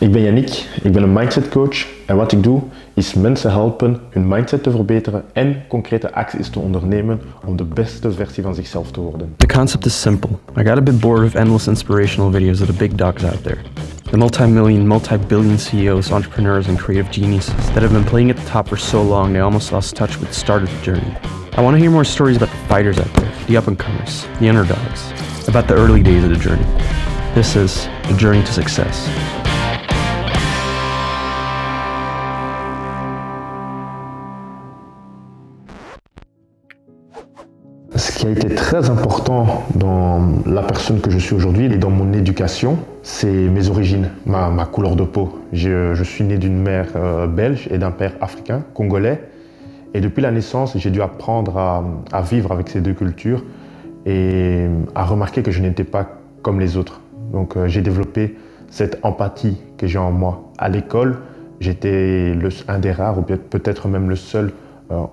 Ik ben Yannick, ik ben een mindset coach en wat ik doe is mensen helpen hun mindset te verbeteren en concrete acties te ondernemen om de beste versie van zichzelf te worden. The concept is simple. I got a bit bored of endless inspirational videos of the big dogs out there. The multi-million, multi-billion CEOs, entrepreneurs, and creative geniuses that have been playing at the top for so long they almost lost touch with the start of the journey. I want to hear more stories about the fighters out there, the up-and-comers, the underdogs, about the early days of the journey. This is The Journey to Success. Ce qui a été très important dans la personne que je suis aujourd'hui et dans mon éducation, c'est mes origines, ma couleur de peau. Je suis né d'une mère belge et d'un père africain, congolais. Et depuis la naissance, j'ai dû apprendre à vivre avec ces deux cultures et à remarquer que je n'étais pas comme les autres. Donc j'ai développé cette empathie que j'ai en moi. À l'école, j'étais un des rares, ou peut-être même le seul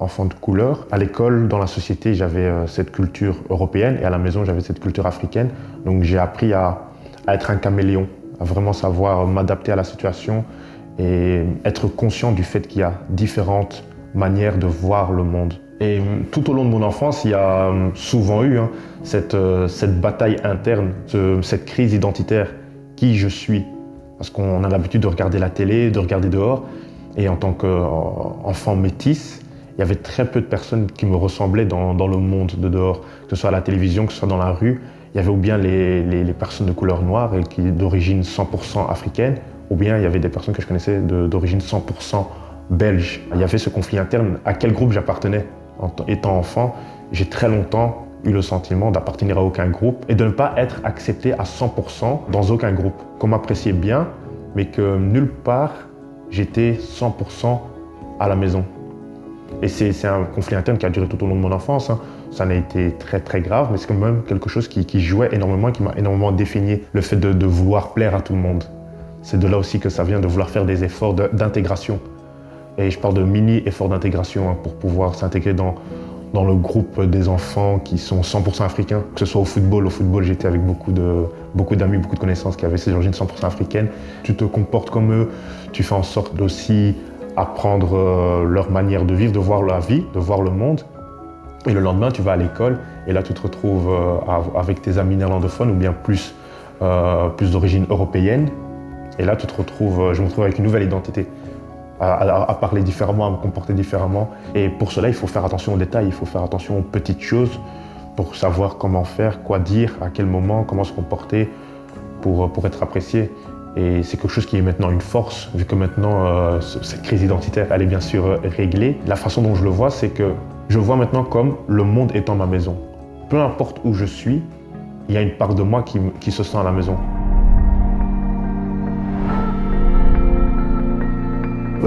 enfant de couleur. À l'école, dans la société, j'avais cette culture européenne et à la maison, j'avais cette culture africaine. Donc j'ai appris à être un caméléon, à vraiment savoir m'adapter à la situation et être conscient du fait qu'il y a différentes manières de voir le monde. Et tout au long de mon enfance, il y a souvent eu cette bataille interne, cette crise identitaire, qui je suis. Parce qu'on a l'habitude de regarder la télé, de regarder dehors. Et en tant qu'enfant métis, il y avait très peu de personnes qui me ressemblaient dans le monde de dehors, que ce soit à la télévision, que ce soit dans la rue. Il y avait ou bien les personnes de couleur noire et d'origine 100% africaine, ou bien il y avait des personnes que je connaissais d'origine 100% belge. Il y avait ce conflit interne. À quel groupe j'appartenais? Étant enfant, j'ai très longtemps eu le sentiment d'appartenir à aucun groupe et de ne pas être accepté à 100% dans aucun groupe. Qu'on m'appréciait bien, mais que nulle part j'étais 100% à la maison. Et c'est un conflit interne qui a duré tout au long de mon enfance. Ça n'a été très très grave, mais c'est quand même quelque chose qui jouait énormément, qui m'a énormément défini. Le fait de vouloir plaire à tout le monde. C'est de là aussi que ça vient, de vouloir faire des efforts d'intégration. Et je parle de mini-efforts d'intégration pour pouvoir s'intégrer dans le groupe des enfants qui sont 100% africains. Que ce soit au football. Au football, j'étais avec beaucoup d'amis, beaucoup de connaissances qui avaient ces origines 100% africaines. Tu te comportes comme eux, tu fais en sorte d'aussi apprendre leur manière de vivre, de voir la vie, de voir le monde. Et le lendemain, tu vas à l'école et là, tu te retrouves avec tes amis néerlandophones ou bien plus d'origine européenne. Et là, je me retrouve avec une nouvelle identité. À parler différemment, à me comporter différemment. Et pour cela, il faut faire attention aux détails, il faut faire attention aux petites choses pour savoir comment faire, quoi dire, à quel moment, comment se comporter pour être apprécié. Et c'est quelque chose qui est maintenant une force, vu que maintenant, cette crise identitaire, elle est bien sûr réglée. La façon dont je le vois, c'est que je vois maintenant comme le monde étant ma maison. Peu importe où je suis, il y a une part de moi qui se sent à la maison.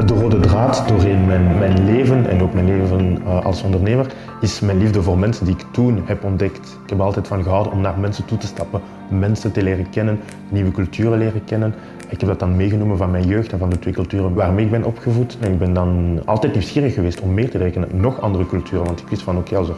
De rode draad doorheen mijn leven en ook mijn leven als ondernemer is mijn liefde voor mensen die ik toen heb ontdekt. Ik heb er altijd van gehouden om naar mensen toe te stappen, mensen te leren kennen, nieuwe culturen leren kennen. Ik heb dat dan meegenomen van mijn jeugd en van de twee culturen waarmee ik ben opgevoed. En ik ben dan altijd nieuwsgierig geweest om meer te leren kennen, nog andere culturen. Want ik wist van oké, als er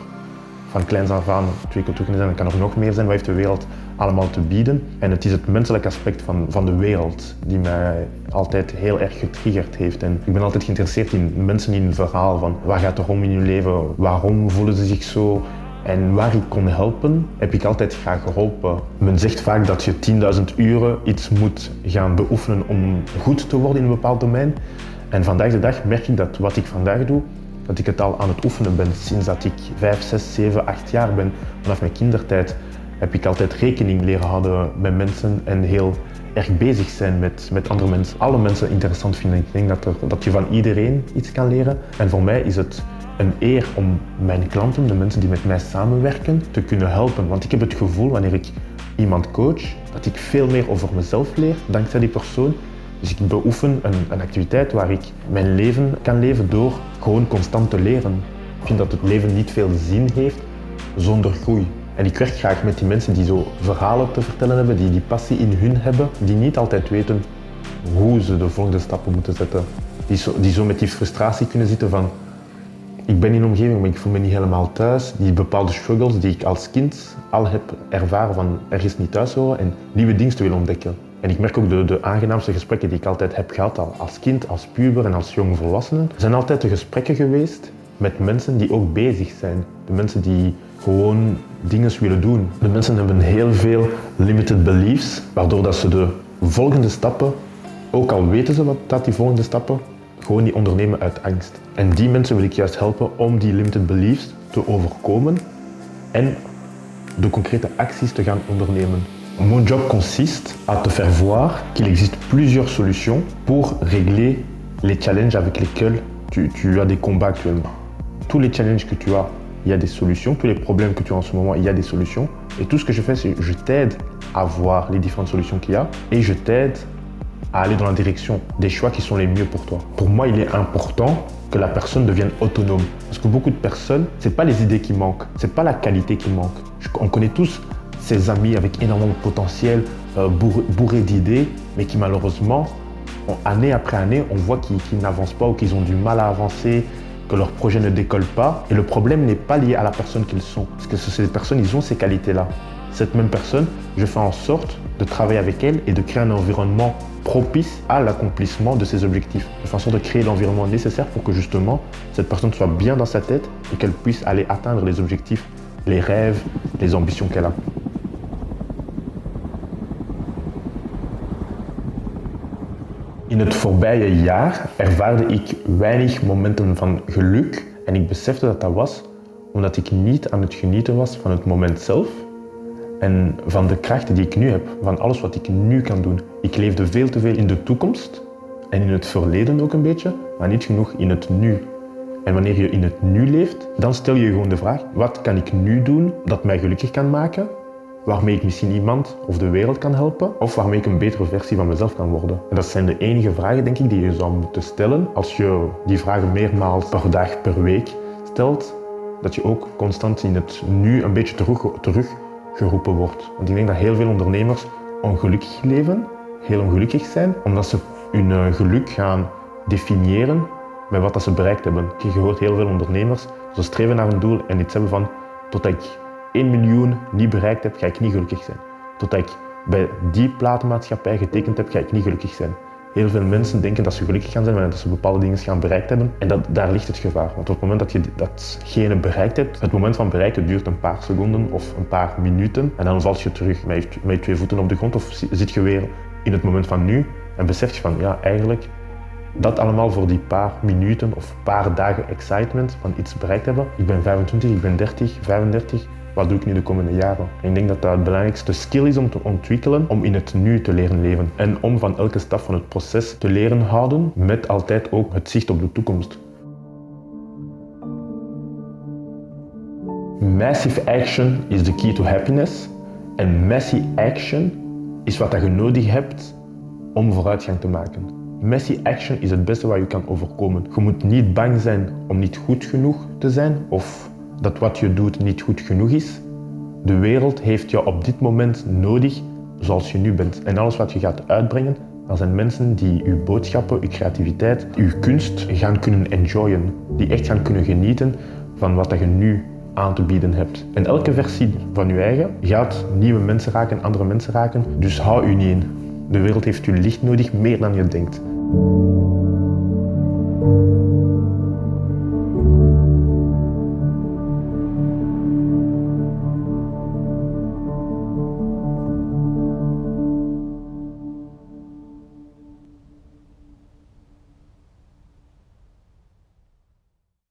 van kleins af aan twee culturen zijn, dan kan er nog meer zijn. Wat heeft de wereld allemaal te bieden? En het is het menselijke aspect van de wereld die mij altijd heel erg getriggerd heeft. En ik ben altijd geïnteresseerd in mensen in een verhaal van waar gaat het om in hun leven, waarom voelen ze zich zo? En waar ik kon helpen, heb ik altijd graag geholpen. Men zegt vaak dat je 10.000 uren iets moet gaan beoefenen om goed te worden in een bepaald domein. En vandaag de dag merk ik dat wat ik vandaag doe, dat ik het al aan het oefenen ben sinds dat ik 5, 6, 7, 8 jaar ben. Vanaf mijn kindertijd heb ik altijd rekening leren houden met mensen en heel erg bezig zijn met andere mensen. Alle mensen interessant vinden. Ik denk dat je van iedereen iets kan leren. En voor mij is het een eer om mijn klanten, de mensen die met mij samenwerken, te kunnen helpen. Want ik heb het gevoel, wanneer ik iemand coach, dat ik veel meer over mezelf leer dankzij die persoon. Dus ik beoefen een activiteit waar ik mijn leven kan leven door gewoon constant te leren. Ik vind dat het leven niet veel zin heeft zonder groei. En ik werk graag met die mensen die zo verhalen te vertellen hebben, die passie in hun hebben, die niet altijd weten hoe ze de volgende stappen moeten zetten. Die zo met die frustratie kunnen zitten van ik ben in een omgeving, maar ik voel me niet helemaal thuis. Die bepaalde struggles die ik als kind al heb ervaren van ergens niet thuis horen en nieuwe dingen te willen ontdekken. En ik merk ook de aangenaamste gesprekken die ik altijd heb gehad als kind, als puber en als jong volwassene, zijn altijd de gesprekken geweest met mensen die ook bezig zijn. De mensen die gewoon dingen willen doen. De mensen hebben heel veel limited beliefs, waardoor dat ze de volgende stappen, ook al weten ze wat die volgende stappen, gewoon niet ondernemen uit angst. En die mensen wil ik juist helpen om die limited beliefs te overkomen en de concrètes actions te gaan ondernemen. Mon job consiste à te faire voir qu'il existe plusieurs solutions pour régler les challenges avec lesquels tu as des combats actuellement. Tous les challenges que tu as, il y a des solutions. Tous les problèmes que tu as en ce moment, il y a des solutions. Et tout ce que je fais, c'est que je t'aide à voir les différentes solutions qu'il y a et je t'aide à aller dans la direction des choix qui sont les mieux pour toi. Pour moi, il est important que la personne devienne autonome. Parce que beaucoup de personnes, c'est pas les idées qui manquent, c'est pas la qualité qui manque. On connaît tous ces amis avec énormément de potentiel, bourrés d'idées, mais qui malheureusement, année après année, on voit qu'ils n'avancent pas ou qu'ils ont du mal à avancer, que leur projet ne décolle pas. Et le problème n'est pas lié à la personne qu'ils sont. Parce que ces personnes, ils ont ces qualités-là. Cette même personne, je fais en sorte de travailler avec elle et de créer un environnement propice à l'accomplissement de ses objectifs. De façon de créer l'environnement nécessaire pour que justement cette personne soit bien dans sa tête et qu'elle puisse aller atteindre les objectifs, les rêves, les ambitions qu'elle a. In het voorbije jaar ervaarde ik weinig momenten van geluk en ik besefte dat dat was omdat ik niet aan het genieten was van het moment zelf en van de krachten die ik nu heb, van alles wat ik nu kan doen. Ik leefde veel te veel in de toekomst en in het verleden ook een beetje, maar niet genoeg in het nu. En wanneer je in het nu leeft, dan stel je je gewoon de vraag, wat kan ik nu doen dat mij gelukkig kan maken? Waarmee ik misschien iemand of de wereld kan helpen, of waarmee ik een betere versie van mezelf kan worden. En dat zijn de enige vragen, denk ik, die je zou moeten stellen. Als je die vragen meermaals per dag, per week stelt, dat je ook constant in het nu een beetje teruggeroepen wordt. Want ik denk dat heel veel ondernemers ongelukkig leven, heel ongelukkig zijn, omdat ze hun geluk gaan definiëren met wat dat ze bereikt hebben. Je hoort heel veel ondernemers, ze streven naar een doel en iets hebben van, totdat ik 1 miljoen niet bereikt heb, ga ik niet gelukkig zijn. Totdat ik bij die platenmaatschappij getekend heb, ga ik niet gelukkig zijn. Heel veel mensen denken dat ze gelukkig gaan zijn wanneer ze bepaalde dingen gaan bereikt hebben. En daar ligt het gevaar. Want op het moment dat je datgene bereikt hebt, het moment van bereiken duurt een paar seconden of een paar minuten. En dan val je terug met je 2 voeten op de grond of zit je weer in het moment van nu. En besef je van, ja, eigenlijk, dat allemaal voor die paar minuten of paar dagen excitement van iets bereikt hebben. Ik ben 25, ik ben 30, 35. Wat doe ik nu de komende jaren? En ik denk dat dat het belangrijkste skill is om te ontwikkelen, om in het nu te leren leven. En om van elke stap van het proces te leren houden, met altijd ook het zicht op de toekomst. Massive action is the key to happiness. En messy action is wat je nodig hebt om vooruitgang te maken. Messy action is het beste wat je kan overkomen. Je moet niet bang zijn om niet goed genoeg te zijn of dat wat je doet niet goed genoeg is. De wereld heeft jou op dit moment nodig zoals je nu bent. En alles wat je gaat uitbrengen, er zijn mensen die je boodschappen, je creativiteit, je kunst gaan kunnen enjoyen. Die echt gaan kunnen genieten van wat je nu aan te bieden hebt. En elke versie van je eigen gaat nieuwe mensen raken, andere mensen raken. Dus hou je niet in. De wereld heeft je licht nodig, meer dan je denkt.